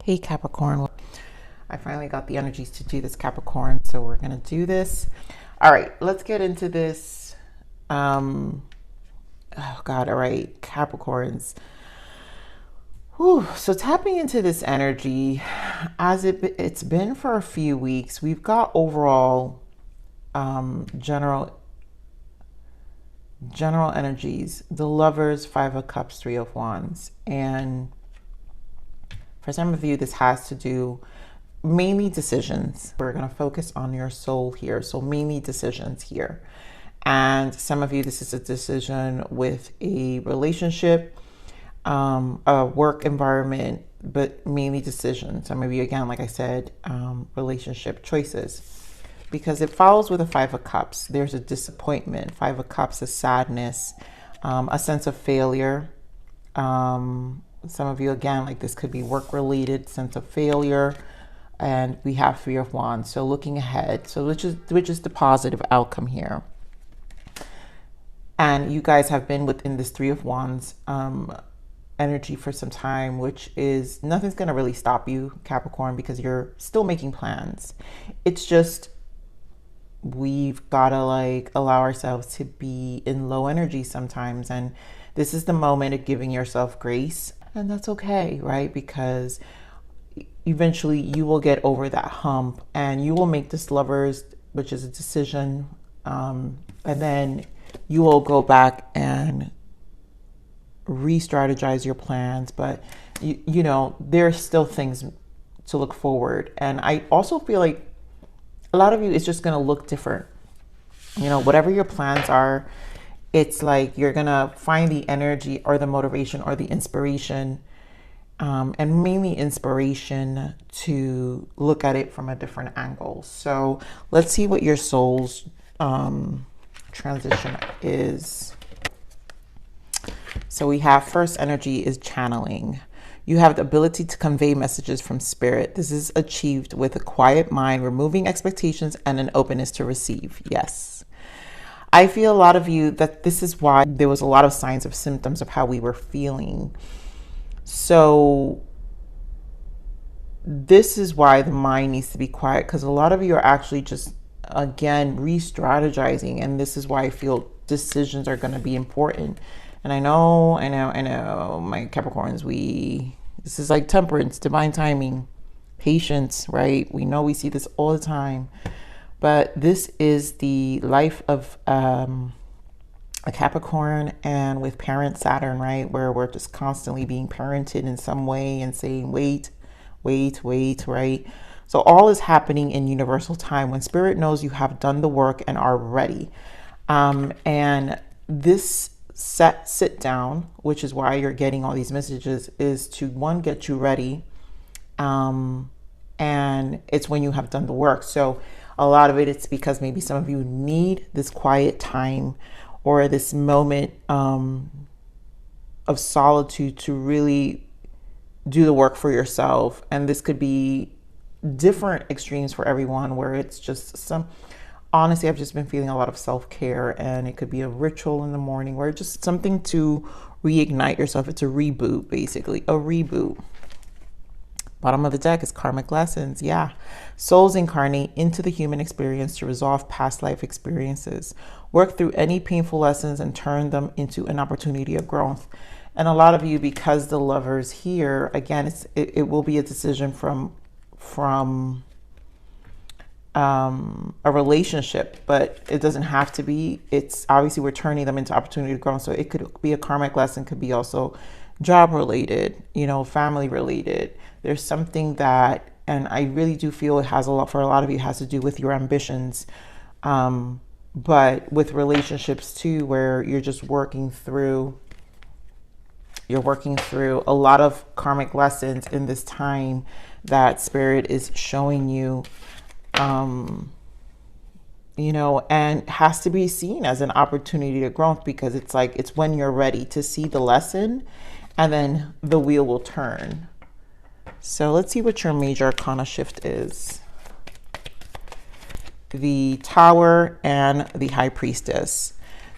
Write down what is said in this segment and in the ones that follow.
Hey Capricorn, I finally got the energies to do this, Capricorn, so we're gonna do this. All right, let's get into this. Oh God, all right, Capricorns. Whew. So tapping into this energy, as it's been for a few weeks, we've got overall general energies, the Lovers, Five of Cups, Three of Wands, and for some of you, this has to do mainly decisions. We're going to focus on your soul here. So mainly decisions here. And some of you, this is a decision with a relationship, a work environment, but mainly decisions. Some of you, again, like I said, relationship choices. Because it follows with a Five of Cups. There's a disappointment. Five of Cups is sadness, a sense of failure. Some of you, again, like this could be work-related, sense of failure. And we have Three of Wands. So looking ahead. So which is the positive outcome here. And you guys have been within this Three of Wands energy for some time, which is nothing's going to really stop you, Capricorn, because you're still making plans. It's just we've got to like allow ourselves to be in low energy sometimes. And this is the moment of giving yourself grace. And that's okay, right? Because eventually you will get over that hump and you will make this Lovers, which is a decision. And then you will go back and re-strategize your plans. But, you know, there's still things to look forward. And I also feel like a lot of you, it's just going to look different. You know, whatever your plans are, it's like you're going to find the energy or the motivation or the inspiration, and mainly inspiration to look at it from a different angle. So let's see what your soul's transition is. So we have first energy is channeling. You have the ability to convey messages from spirit. This is achieved with a quiet mind, removing expectations and an openness to receive. Yes. I feel a lot of you that this is why there was a lot of signs of symptoms of how we were feeling. So this is why the mind needs to be quiet, because a lot of you are actually just, again, re-strategizing. And this is why I feel decisions are going to be important. And I know, my Capricorns, this is like temperance, divine timing, patience, right? We know we see this all the time. But this is the life of a Capricorn, and with parent Saturn, right? Where we're just constantly being parented in some way and saying, wait, right? So all is happening in universal time when spirit knows you have done the work and are ready. And this sit down, which is why you're getting all these messages, is to, one, get you ready. And it's when you have done the work. So a lot of it's because maybe some of you need this quiet time or this moment of solitude to really do the work for yourself. And this could be different extremes for everyone, where it's just some, honestly, I've just been feeling a lot of self-care, and it could be a ritual in the morning, or just something to reignite yourself. It's a reboot, basically, a reboot. Bottom of the deck is karmic lessons. Yeah. Souls incarnate into the human experience to resolve past life experiences, work through any painful lessons, and turn them into an opportunity of growth. And a lot of you, because the Lovers here, again, it will be a decision from a relationship, but it doesn't have to be. It's obviously we're turning them into opportunity to grow. So it could be a karmic lesson, could be also job related, you know, family related. There's something that, and I really do feel it has a lot, for a lot of you, has to do with your ambitions, but with relationships too, where you're just working through a lot of karmic lessons in this time that spirit is showing you, you know, and has to be seen as an opportunity to growth, because it's like, it's when you're ready to see the lesson, and then the wheel will turn. So let's see what your major arcana shift is. The Tower and the High Priestess.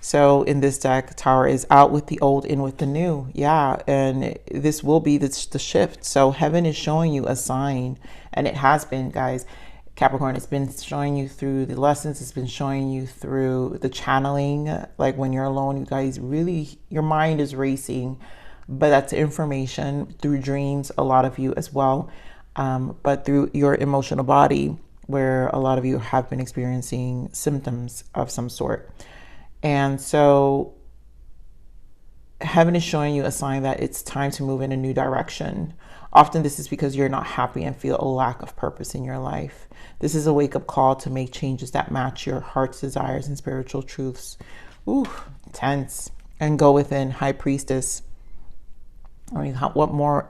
So in this deck, Tower is out with the old, in with the new. Yeah, and this will be the shift. So heaven is showing you a sign, and it has been, guys. Capricorn, it's been showing you through the lessons. It's been showing you through the channeling. Like when you're alone, you guys really, your mind is racing, but that's information through dreams, a lot of you as well. But through your emotional body, where a lot of you have been experiencing symptoms of some sort. And so heaven is showing you a sign that it's time to move in a new direction. Often this is because you're not happy and feel a lack of purpose in your life. This is a wake-up call to make changes that match your heart's desires and spiritual truths. Ooh, tense. And go within. High Priestess. I mean, what more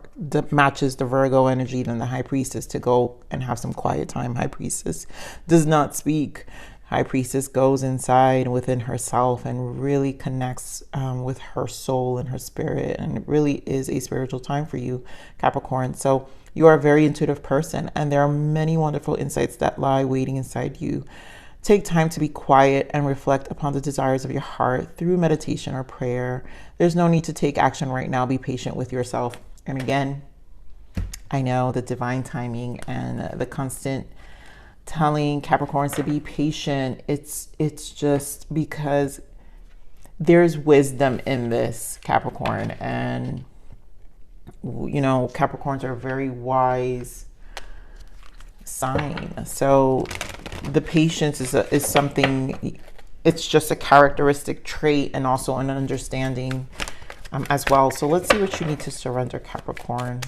matches the Virgo energy than the High Priestess to go and have some quiet time? High Priestess does not speak. High Priestess goes inside within herself and really connects with her soul and her spirit. And it really is a spiritual time for you, Capricorn. So you are a very intuitive person, and there are many wonderful insights that lie waiting inside you. Take time to be quiet and reflect upon the desires of your heart through meditation or prayer. There's no need to take action right now. Be patient with yourself. And again, I know the divine timing and the constant telling Capricorns to be patient. It's just because there's wisdom in this, Capricorn. And, you know, Capricorns are a very wise sign. So the patience is something, it's just a characteristic trait and also an understanding as well. So let's see what you need to surrender, Capricorn.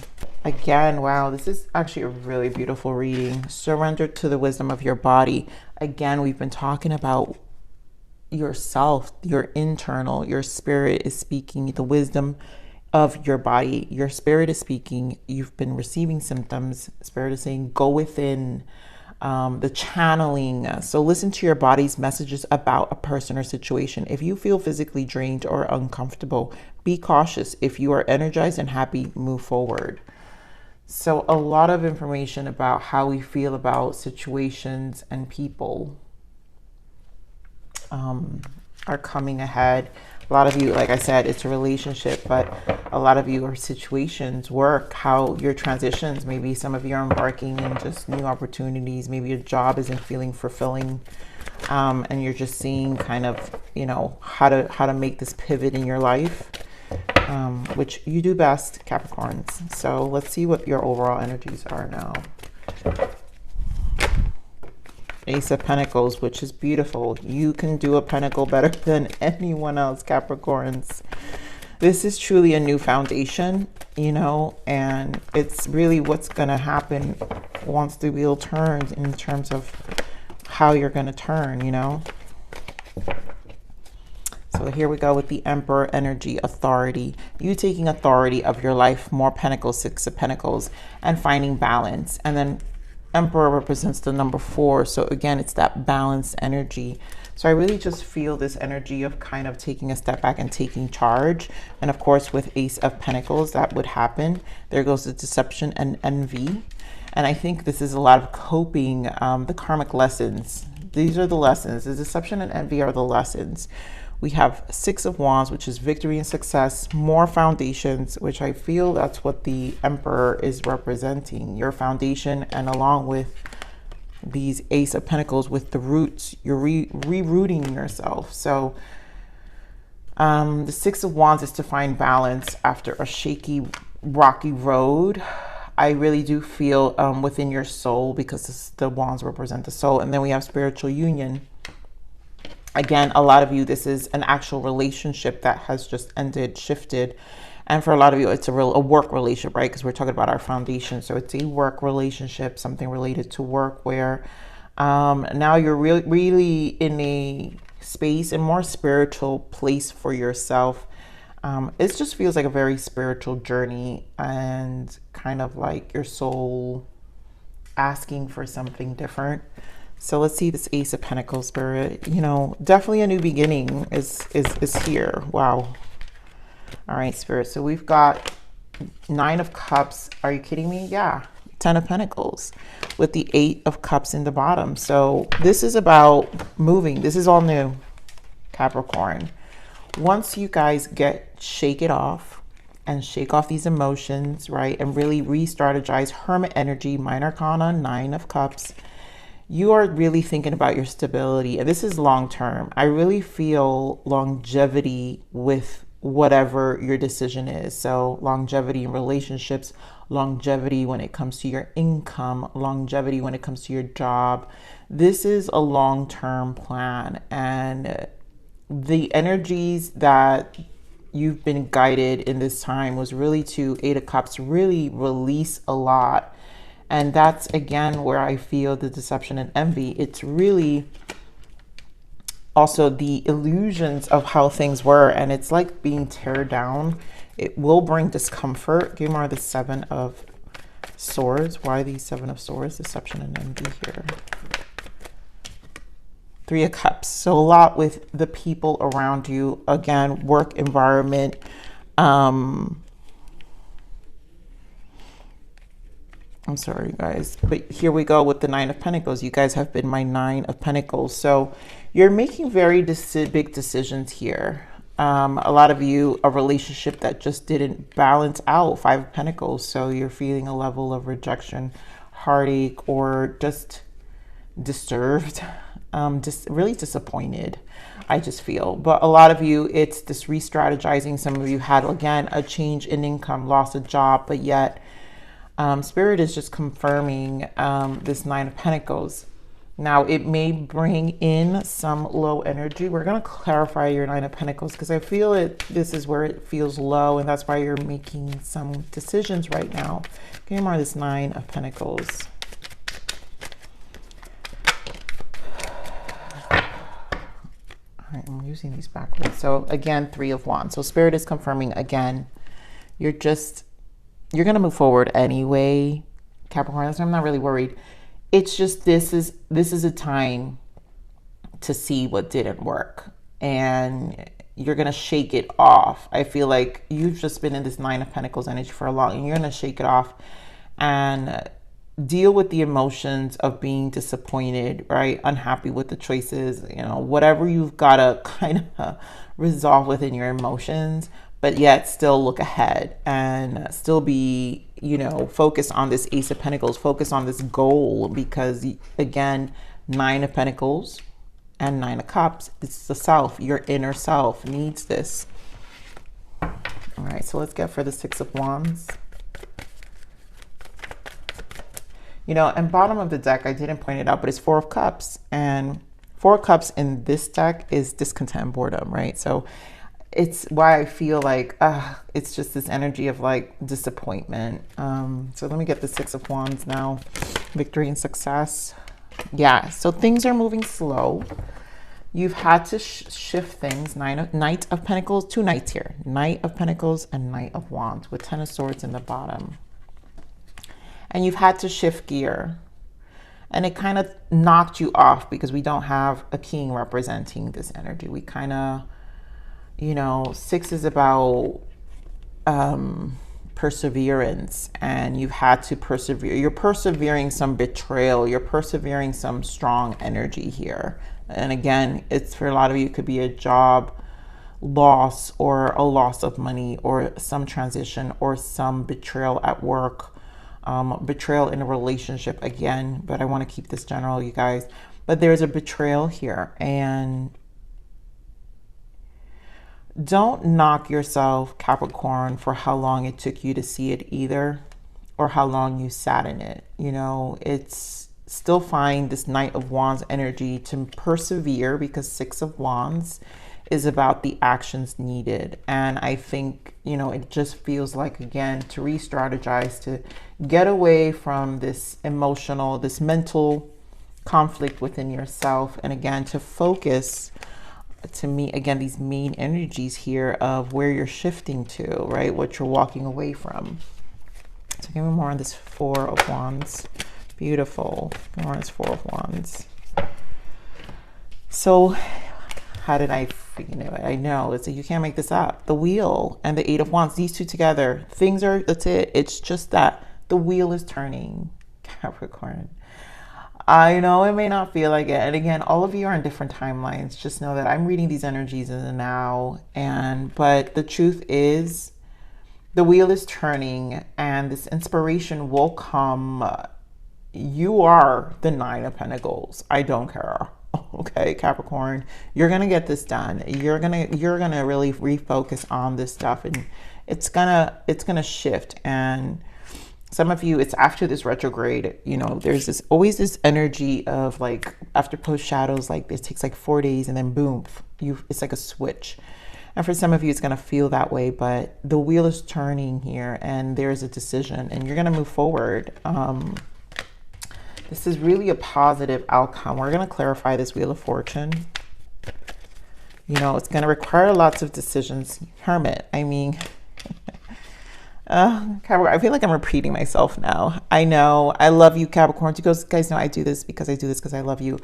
Again, wow, this is actually a really beautiful reading. Surrender to the wisdom of your body. Again, we've been talking about yourself, your internal, your spirit is speaking, the wisdom of your body. Your spirit is speaking. You've been receiving symptoms. Spirit is saying, go within. The channeling. So listen to your body's messages about a person or situation. If you feel physically drained or uncomfortable, be cautious. If you are energized and happy, move forward. So a lot of information about how we feel about situations and people are coming ahead. A lot of you, like I said, it's a relationship, but a lot of you are situations, work, how your transitions, maybe some of you are embarking in just new opportunities. Maybe your job isn't feeling fulfilling, and you're just seeing kind of, you know, how to make this pivot in your life, which you do best, Capricorns. So let's see what your overall energies are now. Ace of Pentacles, which is beautiful. You can do a pentacle better than anyone else, Capricorns. This is truly a new foundation, you know, and it's really what's going to happen once the wheel turns in terms of how you're going to turn, you know. So here we go with the Emperor energy, authority. You taking authority of your life, more Pentacles, Six of Pentacles, and finding balance. And then Emperor represents the number 4. So again, it's that balanced energy. So I really just feel this energy of kind of taking a step back and taking charge. And of course, with Ace of Pentacles, that would happen. There goes the deception and envy. And I think this is a lot of coping, the karmic lessons. These are the lessons. The deception and envy are the lessons. We have Six of Wands, which is victory and success, more foundations, which I feel that's what the Emperor is representing, your foundation, and along with these Ace of Pentacles with the roots, you're re-rooting yourself. So the Six of Wands is to find balance after a shaky, rocky road. I really do feel within your soul, because the Wands represent the soul. And then we have spiritual union. Again, a lot of you, this is an actual relationship that has just ended, shifted. And for a lot of you, it's a work relationship, right? Because we're talking about our foundation. So it's a work relationship, something related to work, where now you're really in a space, a more spiritual place for yourself. It just feels like a very spiritual journey, and kind of like your soul asking for something different. So let's see this Ace of Pentacles, Spirit. You know, definitely a new beginning is here. Wow. All right, Spirit. So we've got Nine of Cups. Are you kidding me? Yeah. 10 of Pentacles with the 8 of Cups in the bottom. So this is about moving. This is all new, Capricorn. once you guys shake it off and shake off these emotions, right, and really re-strategize, Hermit energy, Minor Arcana, 9 of Cups, you are really thinking about your stability. And this is long term. I really feel longevity with whatever your decision is. So longevity in relationships, longevity when it comes to your income, longevity when it comes to your job. This is a long-term plan, and the energies that you've been guided in this time was really to 8 of Cups, really release a lot. And that's again where I feel the deception and envy. It's really also the illusions of how things were, and it's like being teared down. It will bring discomfort. Give more of the 7 of Swords. Why the 7 of Swords? Deception and envy here. 3 of Cups. So a lot with the people around you. Again, work environment. I'm sorry, guys, but here we go with the 9 of Pentacles. You guys have been my 9 of Pentacles. So you're making very big decisions here. A lot of you, a relationship that just didn't balance out, 5 of Pentacles. So you're feeling a level of rejection, heartache, or just disturbed, just really disappointed, I just feel. But a lot of you, it's this re-strategizing. Some of you had, again, a change in income, lost a job, but yet Spirit is just confirming this 9 of Pentacles. Now, it may bring in some low energy. We're going to clarify your 9 of Pentacles because I feel this is where it feels low, and that's why you're making some decisions right now. Give me more of this 9 of Pentacles. All right, I'm using these backwards. So again, 3 of Wands. So Spirit is confirming again, you're going to move forward anyway, Capricorn. So I'm not really worried. It's just this is a time to see what didn't work, and you're going to shake it off. I feel like you've just been in this 9 of Pentacles energy for a long, and you're going to shake it off and deal with the emotions of being disappointed, right? Unhappy with the choices, you know, whatever you've got to kind of resolve within your emotions, but yet still look ahead and still be, you know, focused on this Ace of Pentacles, focus on this goal, because again, 9 of Pentacles and 9 of Cups, it's the self, your inner self needs this. All right, so let's get for the 6 of Wands. You know, and bottom of the deck, I didn't point it out, but it's 4 of Cups, and 4 of Cups in this deck is discontent and boredom, right? So it's why I feel like it's just this energy of like disappointment. So let me get the 6 of Wands now. Victory and success. Yeah, so things are moving slow. You've had to shift things. Knight of Pentacles, 2 knights here. Knight of Pentacles and Knight of Wands with 10 of Swords in the bottom. And you've had to shift gear. And it kind of knocked you off because we don't have a king representing this energy. We kind of, you know, 6 is about perseverance, and you've had to persevere. You're persevering some betrayal. You're persevering some strong energy here. And again, it's for a lot of you, it could be a job loss or a loss of money or some transition or some betrayal at work, betrayal in a relationship again. But I want to keep this general, you guys. But there's a betrayal here, and don't knock yourself, Capricorn, for how long it took you to see it either, or how long you sat in it. You know, it's still find this Knight of Wands energy to persevere, because 6 of Wands is about the actions needed. And I think, you know, it just feels like, again, to re-strategize, to get away from this emotional, this mental conflict within yourself, and again, to focus, to me, again, these main energies here of where you're shifting to, right? What you're walking away from. So give me more on this 4 of Wands. Beautiful. More on this 4 of Wands. So how did I, you know, I know it's like, you can't make this up. The Wheel and the 8 of Wands, these two together, things are, that's it. It's just that the wheel is turning, Capricorn. I know it may not feel like it. And again, all of you are on different timelines. Just know that I'm reading these energies in the now. But the truth is, the wheel is turning and this inspiration will come. You are the Nine of Pentacles. I don't care. Okay, Capricorn, you're gonna get this done. You're gonna really refocus on this stuff, and it's gonna shift. And some of you, it's after this retrograde, you know, there's this always this energy of like after post shadows, like it takes like 4 days and then boom, it's like a switch. And for some of you, it's going to feel that way, but the wheel is turning here and there's a decision and you're going to move forward. This is really a positive outcome. We're going to clarify this Wheel of Fortune. You know, it's going to require lots of decisions. Hermit, I mean, Capricorn, I feel like I'm repeating myself now. I know. I love you, Capricorn. You guys know I do this because I love you.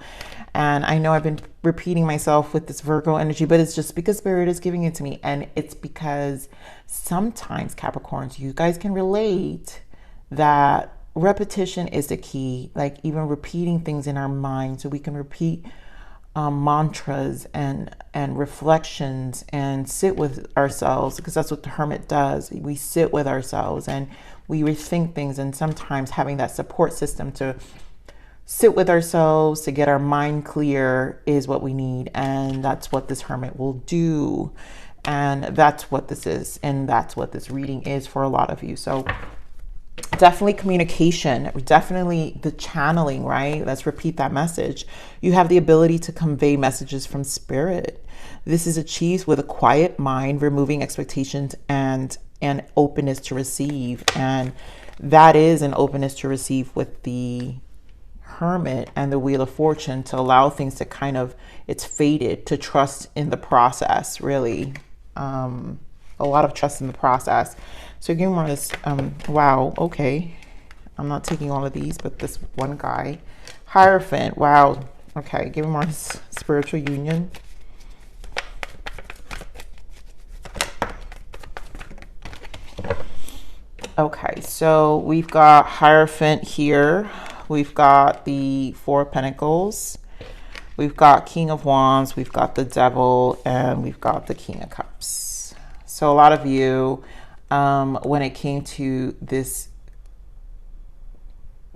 And I know I've been repeating myself with this Virgo energy, but it's just because Spirit is giving it to me. And it's because sometimes, Capricorns, you guys can relate that repetition is the key. Like even repeating things in our mind, so we can repeat mantras and reflections and sit with ourselves, because that's what the Hermit does. We sit with ourselves and we rethink things, and sometimes having that support system to sit with ourselves to get our mind clear is what we need. And that's what this Hermit will do, and that's what this is, and that's what this reading is for a lot of you. So definitely communication, definitely the channeling, right? Let's repeat that message. You have the ability to convey messages from Spirit. This is achieved with a quiet mind, removing expectations and openness to receive. And that is an openness to receive with the Hermit and the Wheel of Fortune, to allow things to kind of, it's fated, to trust in the process, really. A lot of trust in the process. So give me more of this. Wow, okay. I'm not taking all of these, but this one guy. Hierophant, wow. Okay, give me more of this spiritual union. Okay, so we've got Hierophant here. We've got the Four of Pentacles. We've got King of Wands. We've got the Devil, and we've got the King of Cups. So a lot of you, when it came to this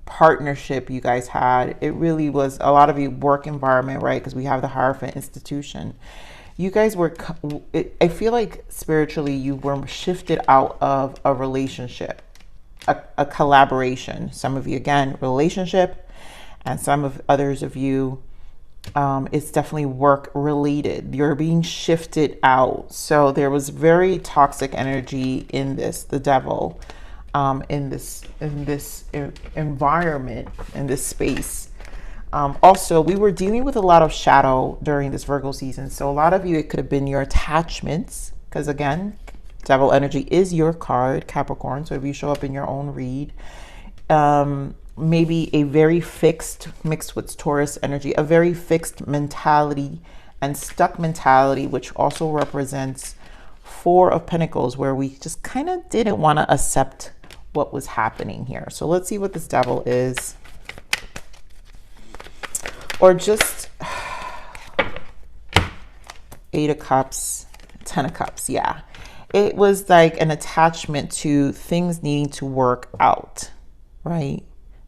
partnership you guys had, it really was a lot of you work environment, right? Because we have the Hierophant institution. You guys were, I feel like spiritually you were shifted out of a relationship, a collaboration. Some of you, again, relationship, and some of others of you, it's definitely work related. You're being shifted out. So there was very toxic energy in this, the Devil, in this environment, in this space. Also, we were dealing with a lot of shadow during this Virgo season. So a lot of you, it could have been your attachments, because again, Devil energy is your card, Capricorn. So if you show up in your own read, maybe a very fixed, mixed with Taurus energy, a very fixed mentality and stuck mentality, which also represents Four of Pentacles, where we just kind of didn't want to accept what was happening here. So let's see what this Devil is. Or just Eight of Cups, Ten of Cups. Yeah, it was like an attachment to things needing to work out, right?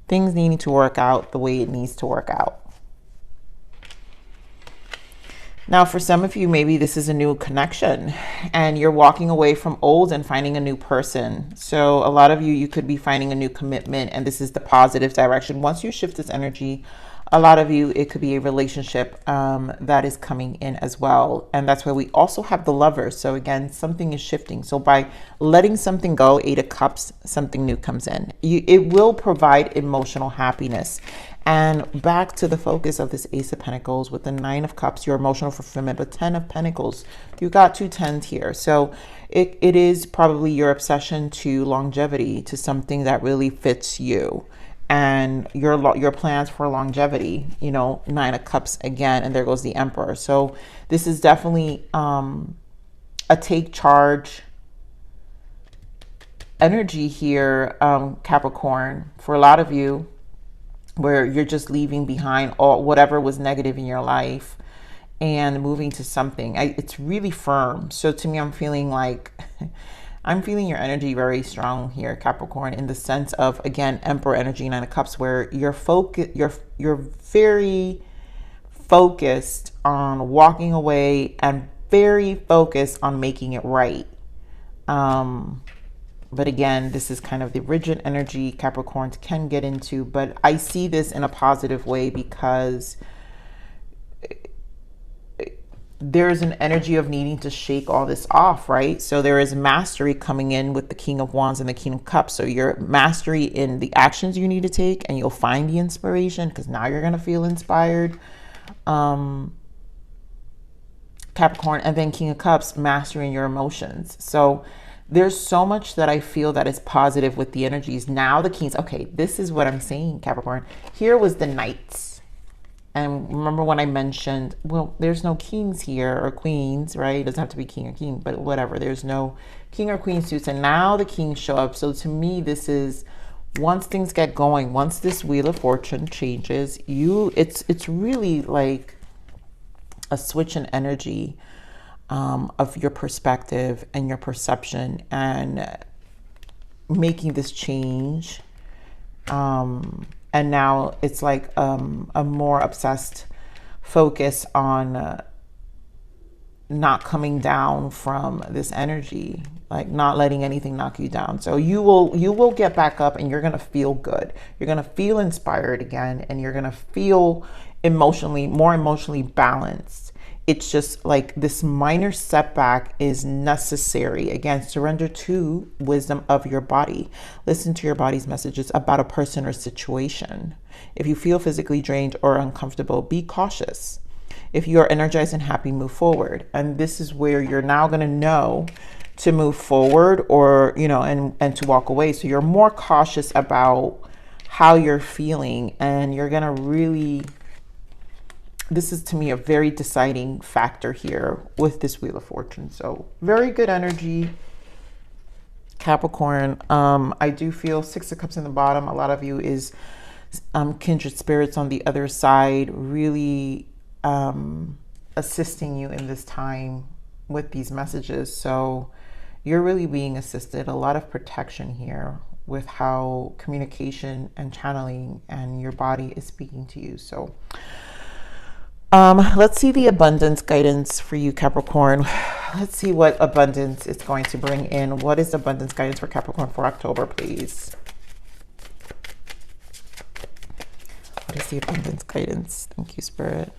Things needing to work out the way it needs to work out. Now, for some of you, maybe this is a new connection and you're walking away from old and finding a new person. So a lot of you, you could be finding a new commitment, and this is the positive direction. Once you shift this energy, a lot of you, it could be a relationship that is coming in as well. And that's where we also have the Lovers. So again, something is shifting. So by letting something go, Eight of Cups, something new comes in. It will provide emotional happiness. And back to the focus of this Ace of Pentacles with the Nine of Cups, your emotional fulfillment, but Ten of Pentacles, you got two tens here. So it is probably your obsession to longevity, to something that really fits you. And your plans for longevity, you know, Nine of Cups again, and there goes the Emperor. So this is definitely a take charge energy here, Capricorn. For a lot of you, where you're just leaving behind all whatever was negative in your life and moving to something. It's really firm. So to me, I'm feeling like I'm feeling your energy very strong here, Capricorn, in the sense of, again, Emperor energy, Nine of Cups, where you're very focused on walking away and very focused on making it right. But again, this is kind of the rigid energy Capricorns can get into, but I see this in a positive way because there's an energy of needing to shake all this off, right? So there is mastery coming in with the King of Wands and the King of Cups. So your mastery in the actions you need to take, and you'll find the inspiration because now you're going to feel inspired. Capricorn, and then King of Cups, mastering your emotions. So there's so much that I feel that is positive with the energies. Now the Kings, okay, this is what I'm saying, Capricorn. Here was the Knights. And remember when I mentioned, well, there's no kings here or queens, right? It doesn't have to be king or queen, but whatever. There's no king or queen suits. And now the kings show up. So to me, this is, once things get going, once this Wheel of Fortune changes, it's really like a switch in energy of your perspective and your perception and making this change. And now it's like a more obsessed focus on not coming down from this energy, like not letting anything knock you down. So you will get back up and you're going to feel good. You're going to feel inspired again, and you're going to feel more emotionally balanced. It's just like this minor setback is necessary. Again, surrender to wisdom of your body. Listen to your body's messages about a person or situation. If you feel physically drained or uncomfortable, be cautious. If you are energized and happy, move forward. And this is where you're now going to know to move forward or, and to walk away. So you're more cautious about how you're feeling, and you're going to really... This is, to me, a very deciding factor here with this Wheel of Fortune. So very good energy, Capricorn. I do feel Six of Cups in the bottom. A lot of you is kindred spirits on the other side, really assisting you in this time with these messages. So you're really being assisted. A lot of protection here with how communication and channeling and your body is speaking to you. So let's see the abundance guidance for you, Capricorn. Let's see what abundance is going to bring in. What is abundance guidance for Capricorn for October, please? What is the abundance guidance? Thank you, Spirit.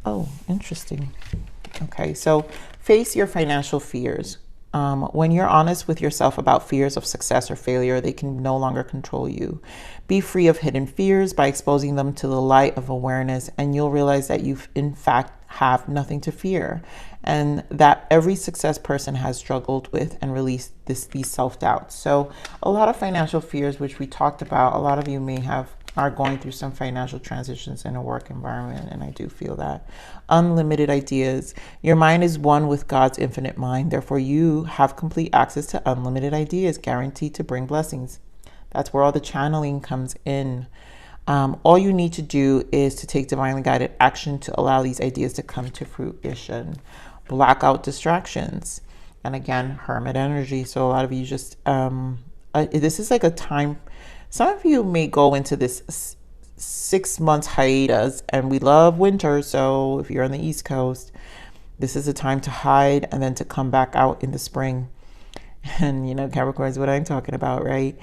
Oh, interesting. Okay, so face your financial fears. When you're honest with yourself about fears of success or failure, they can no longer control you. Be free of hidden fears by exposing them to the light of awareness, and you'll realize that you in fact have nothing to fear, and that every success person has struggled with and released these self-doubts. So a lot of financial fears, which we talked about, a lot of you are going through some financial transitions in a work environment, and I do feel that. Unlimited ideas. Your mind is one with God's infinite mind. Therefore, you have complete access to unlimited ideas, guaranteed to bring blessings. That's where all the channeling comes in. All you need to do is to take divinely guided action to allow these ideas to come to fruition. Block out distractions. And again, hermit energy. So a lot of you just, this is like a time... Some of you may go into this 6 months hiatus, and we love winter. So if you're on the East Coast, this is a time to hide and then to come back out in the spring. And Capricorn is what I'm talking about, right?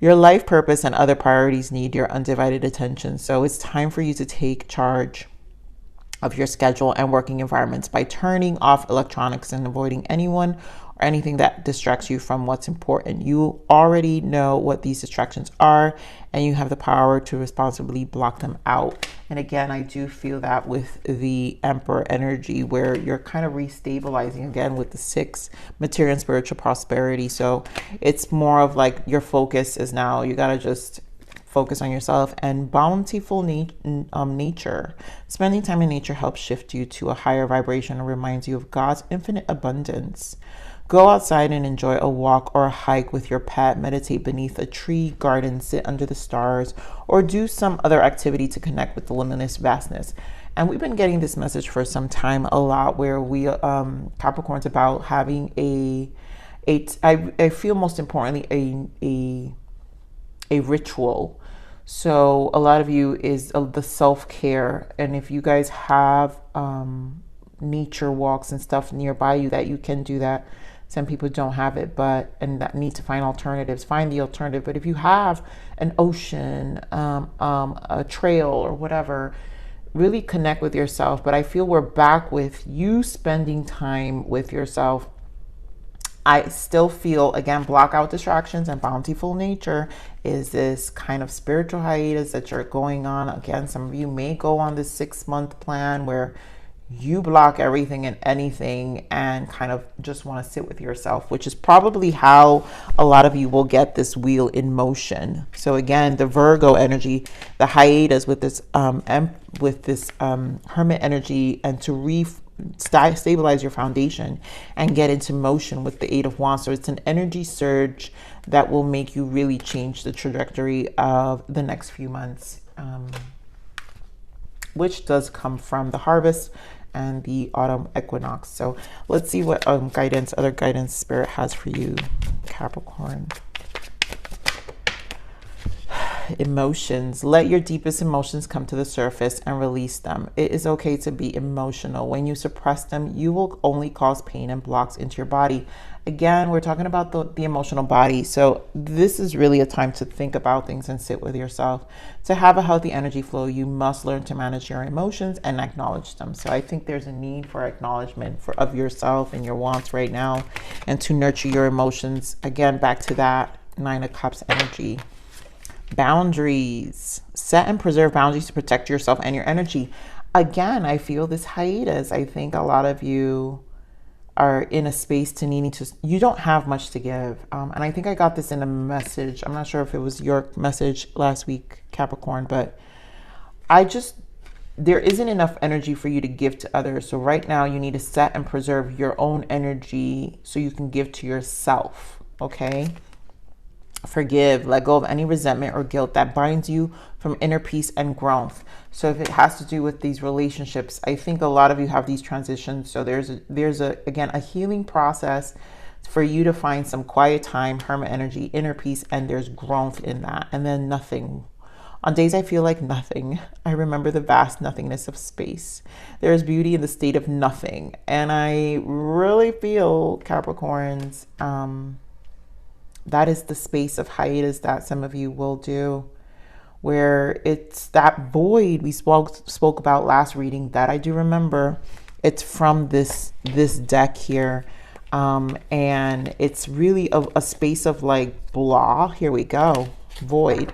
Your life purpose and other priorities need your undivided attention. So it's time for you to take charge of your schedule and working environments by turning off electronics and avoiding anyone or anything that distracts you from what's important. You already know what these distractions are, and you have the power to responsibly block them out. And again, I do feel that with the Emperor energy, where you're kind of restabilizing again with the 6, material and spiritual prosperity. So it's more of like your focus is now, you got to just focus on yourself. And bountiful nature. Spending time in nature helps shift you to a higher vibration and reminds you of God's infinite abundance. Go outside and enjoy a walk or a hike with your pet, meditate beneath a tree, garden, sit under the stars, or do some other activity to connect with the limitless vastness. And we've been getting this message for some time a lot, where we, Capricorn's about having I feel most importantly, a ritual. So a lot of you is the self-care. And if you guys have nature walks and stuff nearby you, that you can do that. Some people don't have it, and that need to find alternatives. Find the alternative. But if you have an ocean, a trail or whatever, really connect with yourself. But I feel we're back with you spending time with yourself. I still feel, again, block out distractions, and bountiful nature is this kind of spiritual hiatus that you're going on. Again, some of you may go on this 6-month plan where you block everything and anything and kind of just want to sit with yourself, which is probably how a lot of you will get this wheel in motion. So again, the Virgo energy, the hiatus with this hermit energy, and to stabilize your foundation and get into motion with the 8 of Wands. So it's an energy surge that will make you really change the trajectory of the next few months, which does come from the harvest and the autumn equinox. So let's see what other guidance Spirit has for you, Capricorn. Emotions. Let your deepest emotions come to the surface and release them. It is okay to be emotional. When you suppress them, you will only cause pain and blocks into your body. Again, we're talking about the emotional body. So this is really a time to think about things and sit with yourself. To have a healthy energy flow, you must learn to manage your emotions and acknowledge them. So I think there's a need for acknowledgement of yourself and your wants right now, and to nurture your emotions. Again, back to that 9 of Cups energy. Boundaries. Set and preserve boundaries to protect yourself and your energy. Again, I feel this hiatus. I think a lot of you are in a space to needing to, you don't have much to give. And I think I got this in a message. I'm not sure if it was your message last week, Capricorn, but there isn't enough energy for you to give to others. So right now you need to set and preserve your own energy so you can give to yourself. Okay. Forgive, let go of any resentment or guilt that binds you from inner peace and growth. So if it has to do with these relationships, I think a lot of you have these transitions. So there's again, a healing process for you to find some quiet time, hermit energy, inner peace, and there's growth in that. And then nothing. On days I feel like nothing, I remember the vast nothingness of space. There is beauty in the state of nothing. And I really feel, Capricorns, that is the space of hiatus that some of you will do, where it's that void we spoke about last reading that I do remember. It's from this deck here, and it's really a space of like blah. Here we go, void.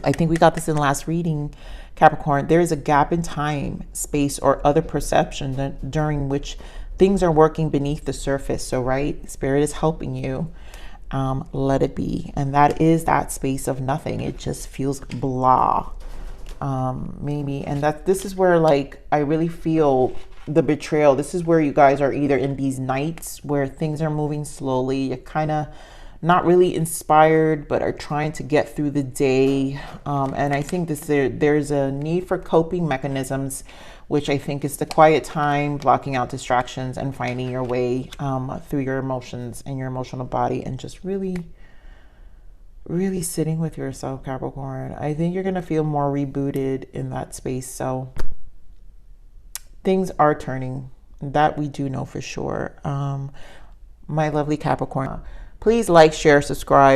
I think we got this in last reading, Capricorn. There is a gap in time, space, or other perception during which things are working beneath the surface. So right, Spirit is helping you. Let it be. And that is that space of nothing. It just feels blah, maybe. And this is where, like, I really feel the betrayal. This is where you guys are either in these nights where things are moving slowly. You're kind of not really inspired, but are trying to get through the day. And I think there's a need for coping mechanisms, which I think is the quiet time, blocking out distractions, and finding your way through your emotions and your emotional body, and just really, really sitting with yourself, Capricorn. I think you're going to feel more rebooted in that space. So things are turning. That we do know for sure. My lovely Capricorn, please like, share, subscribe.